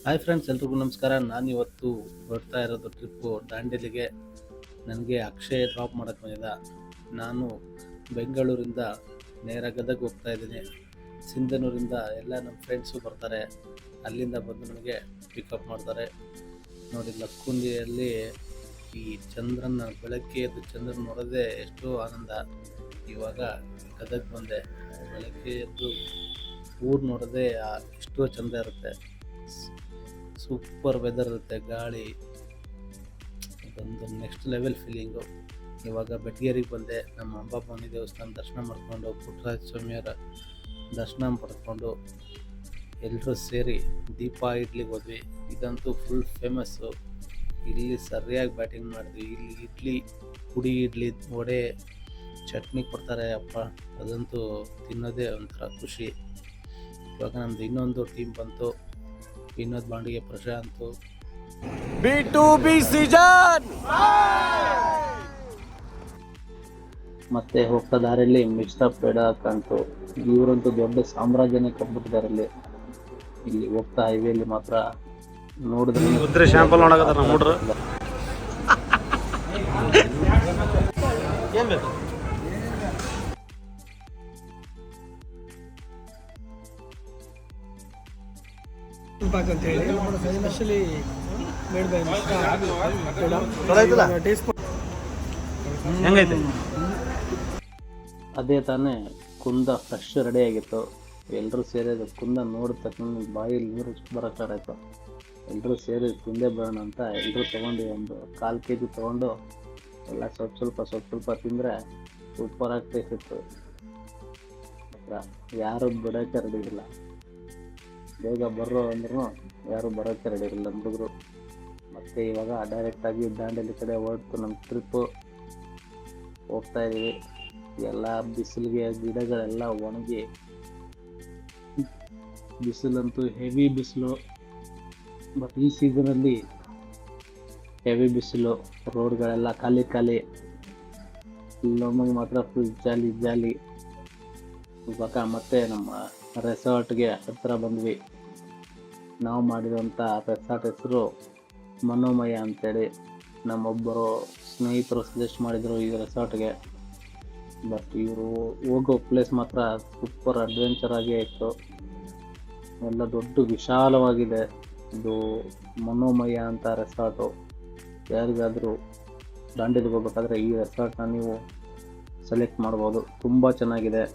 Hi friends, ಎಲ್ರಿಗೂ ನಮಸ್ಕಾರ. ನಾನಿವತ್ತು ಹೊರಡ್ತಾ ಇರೋದು ಟ್ರಿಪ್ಪು ದಾಂಡೇಲಿಗೆ. ನನಗೆ ಅಕ್ಷಯ್ ಡ್ರಾಪ್ ಮಾಡೋಕ್ಕೆ ಬಂದಿದ್ದ. ನಾನು ಬೆಂಗಳೂರಿಂದ ನೇರ ಗದಗ ಹೋಗ್ತಾ ಇದ್ದೀನಿ. ಸಿಂಧನೂರಿಂದ ಎಲ್ಲ ನಮ್ಮ ಫ್ರೆಂಡ್ಸು ಬರ್ತಾರೆ. ಅಲ್ಲಿಂದ ಬಂದು ನನಗೆ ಪಿಕಪ್ ಮಾಡ್ತಾರೆ. ನೋಡಿ, ಲಕ್ಕುಂಡಿಯಲ್ಲಿ ಈ ಚಂದ್ರನ ಬೆಳಗ್ಗೆ ಎದ್ದು ಚಂದ್ರನ ನೋಡೋದೇ ಎಷ್ಟೋ ಆನಂದ. ಇವಾಗ ಗದಗ ಬಂದೆ. ಬೆಳಗ್ಗೆ ಎದ್ದು ಊರು ನೋಡೋದೇ ಎಷ್ಟೋ ಚಂದ ಇರುತ್ತೆ. ಸೂಪರ್ ವೆದರ್ ಇರುತ್ತೆ, ಗಾಳಿ, ಅದೊಂದು ನೆಕ್ಸ್ಟ್ ಲೆವೆಲ್ ಫೀಲಿಂಗು. ಇವಾಗ ಬೆಟ್ಗೇರಿಗೆ ಬಂದೆ. ನಮ್ಮ ಅಂಬಾಭವಾನಿ ದೇವಸ್ಥಾನ ದರ್ಶನ ಮಾಡಿಕೊಂಡು ಪುಟ್ಟರಾಜ ಸ್ವಾಮಿಯವರ ದರ್ಶನ ಪಡ್ಕೊಂಡು ಎಲ್ಲರೂ ಸೇರಿ ದೀಪ ಇಡ್ಲಿಗೆ ಹೋದ್ವಿ. ಇದಂತೂ ಫುಲ್ ಫೇಮಸ್ಸು. ಇಲ್ಲಿ ಸರಿಯಾಗಿ ಬ್ಯಾಟಿಂಗ್ ಮಾಡಿದ್ವಿ. ಇಲ್ಲಿ ಇಡ್ಲಿ, ಪುಡಿ ಇಡ್ಲಿ, ವಡೆ, ಚಟ್ನಿ ಕೊಡ್ತಾರೆ. ಅಪ್ಪ, ಅದಂತೂ ತಿನ್ನೋದೇ ಒಂಥರ ಖುಷಿ. ಇವಾಗ ನಮ್ಮದು ಇನ್ನೊಂದು ಟೀಮ್ ಬಂತು. ವಿನೋದ್ ಬಾಂಡಿಗೆ, ಪ್ರಶಾಂತು, B2B ಸೀಸನ್. ಮತ್ತೆ ಹೋಗ್ತಾ ದಾರಿಯಲ್ಲಿ ಮಿಸ್ಟರ್ ಪೇಡ ಕಾಣ್ತು. ಇವರಂತೂ ದೊಡ್ಡ ಸಾಮ್ರಾಜ್ಯನೇ ಕಟ್ಬಿಟ್ಟಿದ್ದಾರೆ ಇಲ್ಲಿ ಹೋಗ್ತಾ ಹೈವೇಲಿ ಮಾತ್ರ ನೋಡಿದ್ರೆ ಶಾಂಪಲ್ ನೋಡಕತ್ತಾರ ನಮ್ಮ ಹುಡ್ರು. ಏನ್ ಬೇಕು? ಪಾಕ್ ಅಂತ ಹೇಳಿ ಸ್ಪೆಷಲಿ ಮೇಡ್ ಬೈ ಹೆಂಗೈತೆ? ಅದೇ ತಾನೇ ಕುಂದ ಫ್ರೆಶ್ ರೆಡಿ ಆಗಿತ್ತು. ಎಲ್ಲರೂ ಸೇರಿದ್ರು. ಕುಂದ ನೋಡಿದ ತಕ್ಷಣ ಬಾಯಲ್ಲಿ ನೀರು ಬರೋಕ್ಕಾರಾಯ್ತು. ಎಲ್ಲರೂ ಸೇರಿ ತಿಂದೇ ಬರೋಣ ಅಂತ ಎಲ್ಲರೂ ತೊಗೊಂಡು ಒಂದು 1/4 kg ತೊಗೊಂಡು ಎಲ್ಲ ಸ್ವಲ್ಪ ತಿಂದರೆ ಸೂಪರಾಗಿ ಟೇಸ್ಟ್ ಇತ್ತು. ಯಾರು ಬಿಡೋಕ್ಕೆ ರೆಡಿ ಇಲ್ಲ. ಬೇಗ ಬರ್ರೋ ಅಂದ್ರೂ ಯಾರು ಬರೋಕ್ಕೆ ರೆಡಿ ಇರಲಿಲ್ಲ ಹುಡುಗರು. ಮತ್ತು ಇವಾಗ ಡೈರೆಕ್ಟಾಗಿ ದಾಂಡೇಲಿ ಕಡೆ ಹೊರಟು ನಮ್ಮ ಟ್ರಿಪ್ಪು ಹೋಗ್ತಾ ಇದ್ದೀವಿ. ಎಲ್ಲ ಬಿಸಿಲಿಗೆ ಗಿಡಗಳೆಲ್ಲ ಒಣಗಿ, ಬಿಸಿಲಂತೂ ಹೆವಿ ಬಿಸಿಲು. ಬಟ್ ಈ ಸೀಸನಲ್ಲಿ ಹೆವಿ ಬಿಸಿಲು, ರೋಡ್ಗಳೆಲ್ಲ ಖಾಲಿ. ಇಲ್ಲೊಮ್ಮಗೆ ಮಾತ್ರ ಫುಲ್ ಜಾಲಿ. ಇವಾಗ ಮತ್ತೆ ನಮ್ಮ ರೆಸಾರ್ಟ್ಗೆ ಹತ್ತಿರ ಬಂದ್ವಿ. ನಾವು ಮಾಡಿದಂಥ ರೆಸಾರ್ಟ್ ಹೆಸರು ಮನೋಮಯ ಅಂತೇಳಿ ನಮ್ಮೊಬ್ಬರು ಸ್ನೇಹಿತರು ಸಜೆಸ್ಟ್ ಮಾಡಿದರು ಈ ರೆಸಾರ್ಟ್ಗೆ. ಬಟ್ ಇವರು ಹೋಗೋ ಪ್ಲೇಸ್ ಮಾತ್ರ ಸೂಪರ್ ಅಡ್ವೆಂಚರ್ ಆಗೇ ಇತ್ತು. ಎಲ್ಲ ದೊಡ್ಡ ವಿಶಾಲವಾಗಿದೆ. ಇದು ಮನೋಮಯ ಅಂತ ರೆಸಾರ್ಟು. ಯಾರಿಗಾದರೂ ದಾಂಡೇಲಿಗೆ ಹೋಗ್ಬೇಕಾದ್ರೆ ಈ ರೆಸಾರ್ಟ್ನ ನೀವು ಸೆಲೆಕ್ಟ್ ಮಾಡ್ಬೋದು. ತುಂಬ ಚೆನ್ನಾಗಿದೆ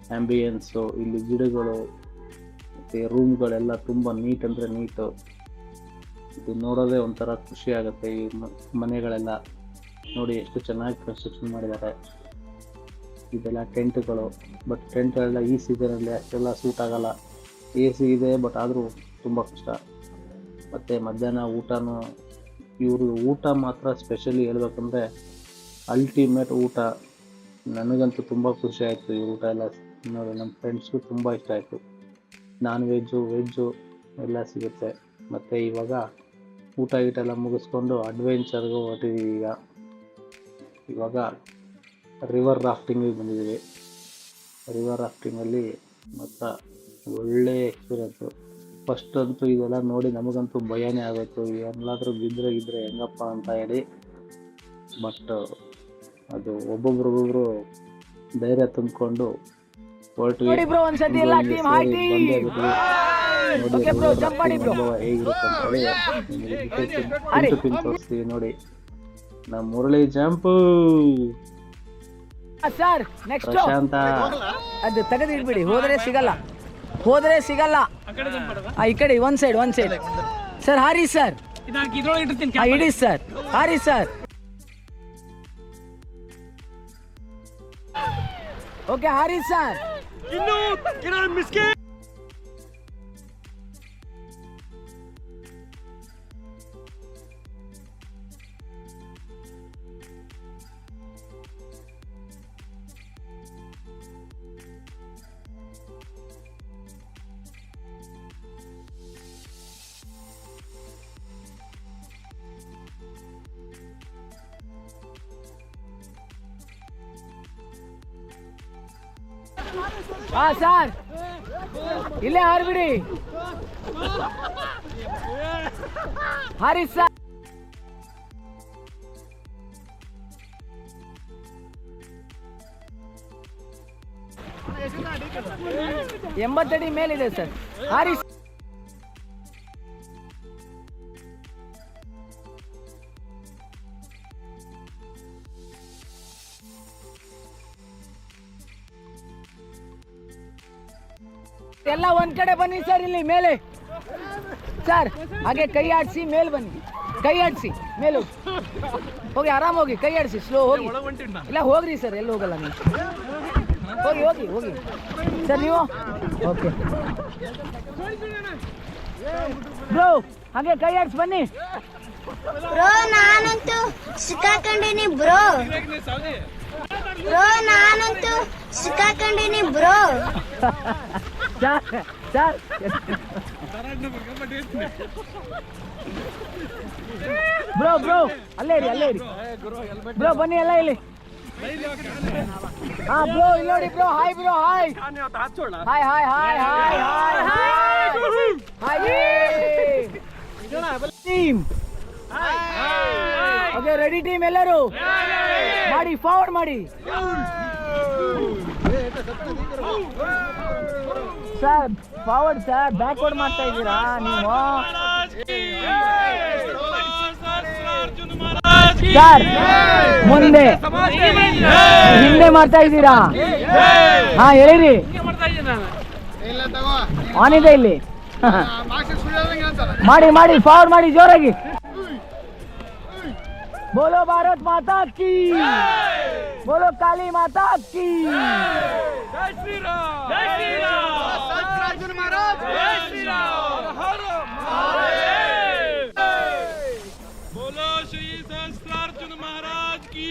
ಆ್ಯಂಬಿಯನ್ಸು. ಇಲ್ಲಿ ಗಿಡಗಳು ಮತ್ತು ರೂಮ್ಗಳೆಲ್ಲ ತುಂಬ ನೀಟ್ ಅಂದರೆ ನೀಟು. ಇದು ನೋಡೋದೇ ಒಂಥರ ಖುಷಿ ಆಗುತ್ತೆ. ಈ ಮನೆಗಳೆಲ್ಲ ನೋಡಿ ಎಷ್ಟು ಚೆನ್ನಾಗಿ ಕನ್ಸ್ಟ್ರಕ್ಷನ್ ಮಾಡಿದ್ದಾರೆ. ಇದೆಲ್ಲ ಟೆಂಟ್ಗಳು. ಬಟ್ ಟೆಂಟ್ಗಳೆಲ್ಲ ಈ ಸೀಸನಲ್ಲಿ ಅಷ್ಟೆಲ್ಲ ಸೂಟ್ ಆಗೋಲ್ಲ. AC ಇದೆ, ಬಟ್ ಆದರೂ ತುಂಬ ಕಷ್ಟ. ಮತ್ತು ಮಧ್ಯಾಹ್ನ ಊಟನೂ ಇವರು ಊಟ ಮಾತ್ರ ಸ್ಪೆಷಲಿ ಹೇಳ್ಬೇಕಂದ್ರೆ ಅಲ್ಟಿಮೇಟ್ ಊಟ. ನನಗಂತೂ ತುಂಬ ಖುಷಿ ಆಯಿತು ಈ ಊಟ ಎಲ್ಲ ನೋಡಿ. ನಮ್ಮ ಫ್ರೆಂಡ್ಸ್ಗೂ ತುಂಬ ಇಷ್ಟ ಆಯಿತು. ನಾನ್ ವೆಜ್ಜು ಎಲ್ಲ ಸಿಗುತ್ತೆ. ಮತ್ತು ಇವಾಗ ಊಟ ಎಲ್ಲ ಮುಗಿಸ್ಕೊಂಡು ಅಡ್ವೆಂಚರ್ಗೆ ಹೊರಟಿದ್ದೀವಿ. ಇವಾಗ ರಿವರ್ ರಾಫ್ಟಿಂಗಿಗೆ ಬಂದಿದ್ದೀವಿ. ರಿವರ್ ರಾಫ್ಟಿಂಗಲ್ಲಿ ಮಾತ್ರ ಒಳ್ಳೆಯ ಎಕ್ಸ್ಪೀರಿಯನ್ಸು. ಫಸ್ಟ್ ಅಂತೂ ಇದೆಲ್ಲ ನೋಡಿ ನಮಗಂತೂ ಭಯನೇ ಆಗೋಯ್ತು. ಎಲ್ಲಾದರೂ ಬಿದ್ದರೆ ಹೆಂಗಪ್ಪ ಅಂತ ಹೇಳಿ. ಬಟ್ ಅದು ಒಬ್ಬೊಬ್ರು ಧೈರ್ಯ ತುಂಬಿಕೊಂಡು ಹೊರಟ್ವಿ. ಹೇಗಿರುತ್ತೆ ತೋರಿಸ್ತೀವಿ ನೋಡಿ. ನಮ್ಮ ಮುರಳಿ ಜಂಪು, ಪ್ರಶಾಂತ, ಅದು ತೆಗೆದು ಇಡ್ಬಿಡಿ. ಹೋದ್ರೆ ಸಿಗಲ್ಲ. ಈ ಕಡೆ ಒಂದ್ ಸೈಡ್ ಸರ್. ಹಾರಿ ಸರ್, ಇಡಿ ಸರ್. ಹಾರಿ ಸರ್. ಓಕೆ, ಹಾರಿ ಸರ್. ಸರ್, ಇಲ್ಲೇ ಹಾರ್ಬಿಡಿ. ಹಾರಿಸ್ ಸರ್. ಎಂಬತ್ತಡಿ ಮೇಲಿದೆ ಸರ್. ಹಾರಿಸ್ ಎಲ್ಲ ಒಂದ್ ಕಡೆ ಬನ್ನಿ ಸರ್, ಇಲ್ಲಿ ಮೇಲೆ ಸರ್. ಹಾಗೆ ಕೈ ಆಡಿಸಿ ಮೇಲ್ ಬನ್ನಿ, ಕೈ ಆಡಿಸಿ ಮೇಲು ಹೋಗಿ, ಆರಾಮ್ ಹೋಗಿ, ಕೈ ಆಡಿಸಿ, ಸ್ಲೋ ಹೋಗಿ. ಇಲ್ಲ ಹೋಗ್ರಿ ಸರ್, ಎಲ್ಲಿ ಹೋಗಲ್ಲ ನೀವು, ಹೋಗಿ ಹೋಗಿ ಹೋಗಿ ಸರ್ ನೀವು. ಓಕೆ ಬ್ರೋ, ಹಾಗೆ ಕೈ ಆಡಿಸಿ ಬನ್ನಿ. ಬ್ರೋ ನಾನಂತೂ ಸಿಕ್ಕಾಕೊಂಡಿನಿ ಬ್ರೋ. ನಾನಂತೂ ಸಿಕ್ಕಾಕೊಂಡಿನಿ ಬ್ರೋ. ಸರ್ ಬ್ರೋ ಬ್ರೋ ಅಲ್ಲೇ ಇರಿ, ಅಲ್ಲೇ ಇರಿ ಬ್ರೋ, ಬನ್ನಿ ಎಲ್ಲ ಇಲ್ಲಿ. ಹಾ ಬ್ರೋ, ಇಲ್ಲಿ ನೋಡಿ bro. Hi bro, hi hi hi hi hi hi hi team. Okay ready team, ಎಲ್ಲರೂ ಮಾಡಿ, ಫಾರ್ವರ್ಡ್ ಮಾಡಿ ಸರ್. ಫಾರ್ವರ್ಡ್ ಸರ್, ಬ್ಯಾಕ್ವರ್ಡ್ ಮಾಡ್ತಾ ಇದ್ದೀರಾ ನೀವು ಸರ್. ಮುಂದೆ ಹಿಂದೆ ಮಾಡ್ತಾ ಇದ್ದೀರಾ? ಹಾ ಹೇಳಿರಿ, ಆನ್ ಇದೆ ಇಲ್ಲಿ. ಮಾಡಿ ಮಾಡಿ, ಫಾರ್ವರ್ಡ್ ಮಾಡಿ ಜೋರಾಗಿ. बोलो भारत माता की, बोलो काली माता की. जय श्री राम, जय श्री राम, सहस्त्रार्जुन महाराज, जय श्री राम, हर महादेव. बोलो श्री सहस्त्रार्जुन महाराज की,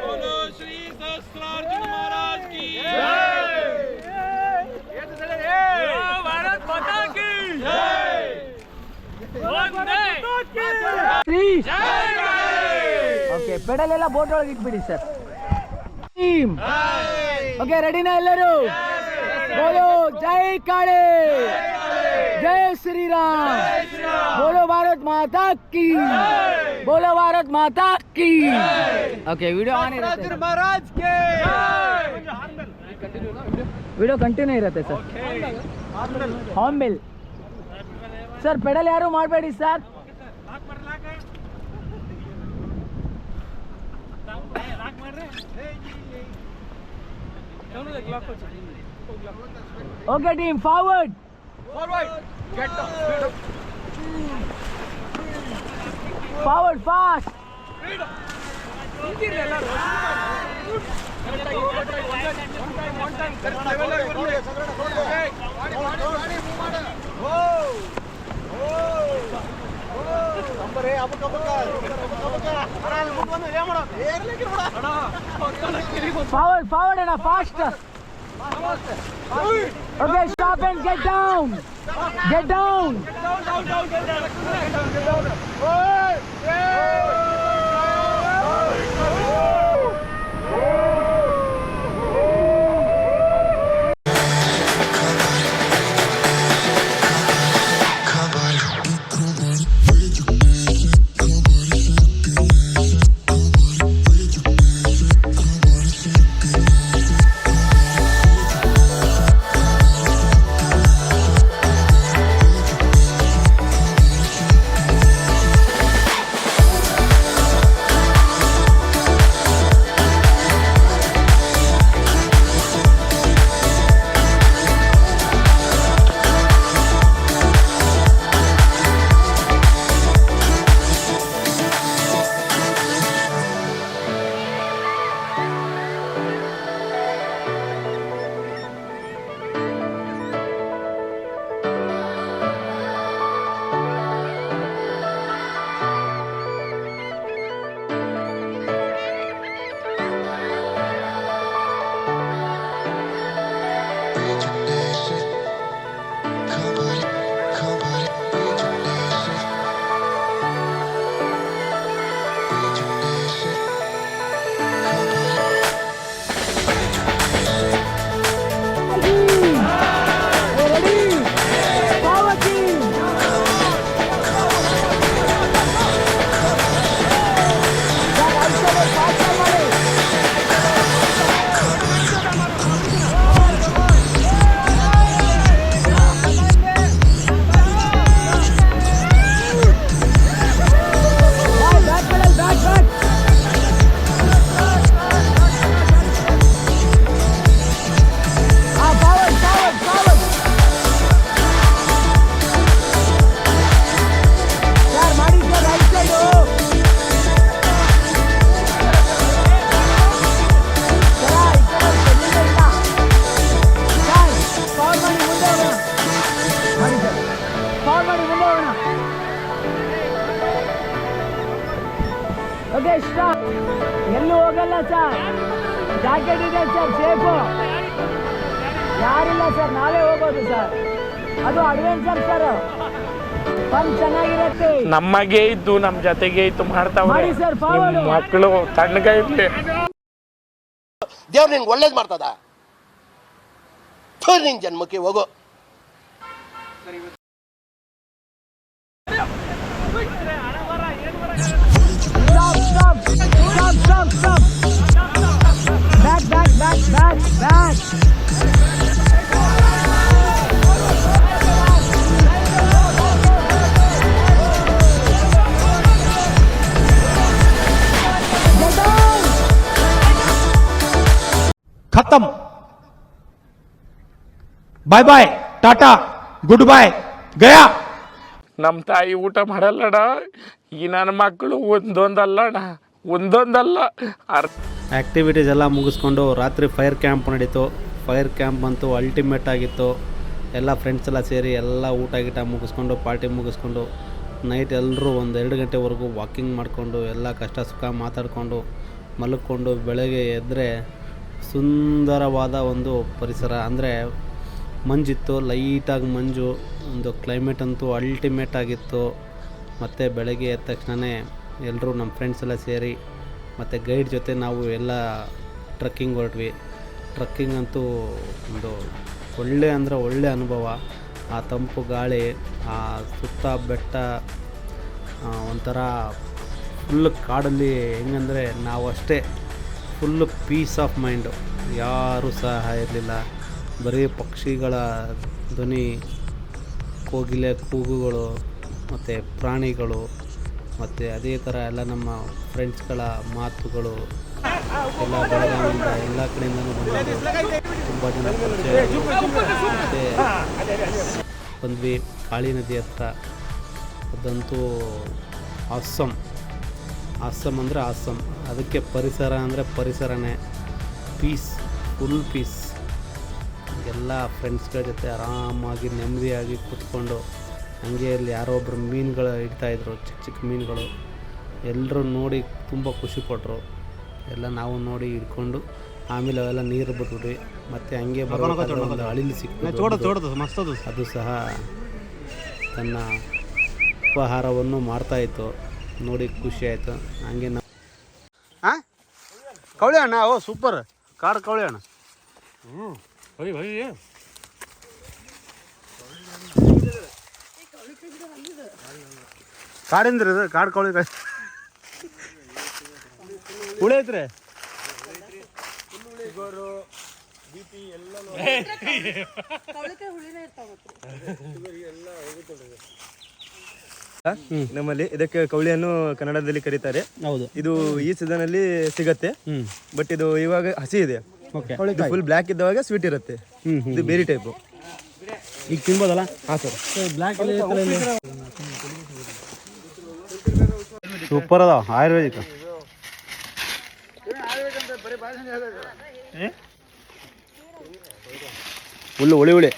बोलो श्री सहस्त्रार्जुन महाराज की, भारत माता की, ಓಕೆ, ಪೆಡಲ್ ಎಲ್ಲ ಬೋಟ್ ಒಳಗೆ ಇಟ್ಬಿಡಿ ಸರ್. ಟೀಮ್ ಓಕೆ, ರೆಡಿನಾ ಎಲ್ಲರೂ? ಬೋಲೋ ಜೈ ಕಾಳೆ, ಜೈ ಶ್ರೀರಾಮ್, ಬೋಲೋ ಭಾರತ್ ಮಾತಾ ಕಿ, ಬೋಲೋ ಭಾರತ್ ಮಾತಾ ಕಿ. ಓಕೆ, ವಿಡಿಯೋ ಆನ್ ಇರುತ್ತೆ, ವಿಡಿಯೋ ಕಂಟಿನ್ಯೂ ಇರುತ್ತೆ ಸರ್. ಹಾರ್ನ್ಬಿಲ್ ಸರ್, ಪೆಡಲ್ ಯಾರು ಮಾಡಬೇಡಿ sir. Okay team, forward forward fast. Forward, forward and faster. Okay, stop and get down. Get down. Okay stop. ಎಲ್ಲೂ ಹೋಗಲ್ಲ ಸರ್, ಜಾಕೆಟ್ ಇದೆ ಸರ್, ಸೇಫು. ಯಾರಿಲ್ಲ sir, ನಾವೇ ಹೋಗೋದು ಸರ್. ಅದು ಅಡ್ವೆಂಚರ್ ಸರ್, ಫನ್ ಚೆನ್ನಾಗಿರುತ್ತೆ. ನಮಗೆ ಇದ್ದು ನಮ್ಮ ಜೊತೆಗೆ ಇದ್ದು ಮಾಡ್ತಾವ್ರೆ ಮಾಡಿ ಸರ್, forward. ಮಕ್ಕಳು ತಣ್ಣಗ ಇರ್ಲಿ. ದೇವ್ರು ನಿನ್ಗೆ ಒಳ್ಳೇದು ಮಾಡ್ತದ, ನಿನ್ ಜನ್ಮಕ್ಕೆ ಹೋಗೋ. Stop, stop, stop, stop, stop. Back, back, back, back, back. Get down. खत्म. Bye bye, tata, goodbye, गया. ನಮ್ಮ ತಾಯಿ ಊಟ ಮಾಡಲ್ಲಣ್ಣ. ಈ ನನ್ನ ಮಕ್ಕಳು ಒಂದೊಂದಲ್ಲ ಆ್ಯಕ್ಟಿವಿಟೀಸ್ ಎಲ್ಲ ಮುಗಿಸ್ಕೊಂಡು ರಾತ್ರಿ ಫೈರ್ ಕ್ಯಾಂಪ್ ನಡೀತು. ಫೈರ್ ಕ್ಯಾಂಪ್ ಅಂತೂ ಅಲ್ಟಿಮೇಟ್ ಆಗಿತ್ತು. ಎಲ್ಲ ಫ್ರೆಂಡ್ಸ್ ಎಲ್ಲ ಸೇರಿ ಎಲ್ಲ ಊಟ ಗೀಟ ಮುಗಿಸ್ಕೊಂಡು ಪಾರ್ಟಿ ಮುಗಿಸ್ಕೊಂಡು ನೈಟ್ ಎಲ್ಲರೂ 1-2 ಗಂಟೆವರೆಗೂ ವಾಕಿಂಗ್ ಮಾಡಿಕೊಂಡು ಎಲ್ಲ ಕಷ್ಟ ಸುಖ ಮಾತಾಡಿಕೊಂಡು ಮಲ್ಕೊಂಡು ಬೆಳಗ್ಗೆ ಎದ್ದರೆ ಸುಂದರವಾದ ಒಂದು ಪರಿಸರ. ಅಂದರೆ ಮಂಜಿತ್ತು, ಲೈಟಾಗಿ ಮಂಜು, ಒಂದು ಕ್ಲೈಮೇಟ್ ಅಂತೂ ಅಲ್ಟಿಮೇಟ್ ಆಗಿತ್ತು. ಮತ್ತು ಬೆಳಗ್ಗೆ ಎದ್ದ ತಕ್ಷಣವೇ ಎಲ್ಲರೂ ನಮ್ಮ ಫ್ರೆಂಡ್ಸ್ ಎಲ್ಲ ಸೇರಿ ಮತ್ತು ಗೈಡ್ ಜೊತೆ ನಾವು ಎಲ್ಲ ಟ್ರಕ್ಕಿಂಗ್ ಹೊರಟ್ವಿ. ಟ್ರಕ್ಕಿಂಗ್ ಅಂತೂ ಒಂದು ಒಳ್ಳೆ ಅನುಭವ. ಆ ತಂಪು ಗಾಳಿ, ಆ ಸುತ್ತ ಬೆಟ್ಟ, ಒಂಥರ ಫುಲ್ ಕಾಡಲ್ಲಿ ಹೆಂಗಂದರೆ ನಾವು ಅಷ್ಟೇ ಫುಲ್ಲು ಪೀಸ್ ಆಫ್ ಮೈಂಡು. ಯಾರೂ ಸಹ ಇರಲಿಲ್ಲ, ಬರೀ ಪಕ್ಷಿಗಳ ಧ್ವನಿ, ಕೋಗಿಲೆ ಕೂಗುಗಳು ಮತ್ತು ಪ್ರಾಣಿಗಳು, ಮತ್ತು ಅದೇ ಥರ ಎಲ್ಲ ನಮ್ಮ ಫ್ರೆಂಡ್ಸ್ಗಳ ಮಾತುಗಳು ಎಲ್ಲ ಬೆಳಗಾವಿಯಿಂದ ಎಲ್ಲ ಕಡೆಯಿಂದನೂ ಬಂದಿದ್ದು ತುಂಬ ಜನ ಪರಿಚಯ. ಮತ್ತು ಬಂದ್ವಿ ಕಾಳಿ ನದಿ ಹತ್ರ. ಅದಂತೂ ಆಸಮ್ ಅಂದರೆ ಆಸಮ್. ಅದಕ್ಕೆ ಪರಿಸರ ಅಂದರೆ ಪರಿಸರನೇ. Piece, full piece. ಎಲ್ಲ ಫ್ರೆಂಡ್ಸ್ಗಳ ಜೊತೆ ಆರಾಮಾಗಿ ನೆಮ್ಮದಿಯಾಗಿ ಕೂತ್ಕೊಂಡು ಹಂಗೆ ಇಲ್ಲಿ ಯಾರೋ ಒಬ್ಬರು ಮೀನುಗಳು ಇಡ್ತಾಯಿದ್ರು, ಚಿಕ್ಕ ಚಿಕ್ಕ ಮೀನುಗಳು. ಎಲ್ಲರೂ ನೋಡಿ ತುಂಬ ಖುಷಿಪಟ್ಟರು. ಎಲ್ಲ ನಾವು ನೋಡಿ ಹಿಡ್ಕೊಂಡು ಆಮೇಲೆ ಅವೆಲ್ಲ ನೀರು ಬಿಟ್ಬಿಟ್ವಿ. ಮತ್ತು ಹಂಗೆ ಬರಬೇಕಾದ್ರೆ ಒಂದು ಅಳಿಲು ಸಿಕ್ತು, ಅದು ಸಹ ತನ್ನ ಉಪಹಾರವನ್ನು ಮಾಡ್ತಾಯಿತ್ತು. ನೋಡಿ ಖುಷಿ ಆಯಿತು. ಹಂಗೆ ನಾವು ಕವಳಿ ಅಣ್ಣ, ಓ ಸೂಪರ್ ಕಾಡು ಕವಳಿ ಅಣ್ಣ. ಕಾಡಿಂದ್ರಿ ಇದು, ಕಾಡು ಕವಳಿ ಹುಳಿ ಐತ್ರಿ. ನಮ್ಮಲ್ಲಿ ಇದಕ್ಕೆ ಕವಳಿಯನ್ನು ಕನ್ನಡದಲ್ಲಿ ಕರೀತಾರೆ. ಹೌದು, ಇದು ಈ ಸೀಸನ್ ಅಲ್ಲಿ ಸಿಗತ್ತೆ. ಬಟ್ ಇದು ಇವಾಗ ಹಸಿ ಇದೆ. ಫುಲ್ ಬ್ಲ್ಯಾಕ್ ಇದ್ದವಾಗ ಸ್ವೀಟ್ ಇರುತ್ತೆ. ಇದು ಬೇರೆ ಟೈಪ್. ಈಗ ತಿನ್ಬೋದಲ್ಲ? ಹಾ ಸರ್. ಬ್ಲ್ಯಾಕ್ ಸೂಪರ್ ಅದಾವ, ಆಯುರ್ವೇದಿಕ. ಹುಲ್ಲು ಹುಳಿ ಹುಳಿ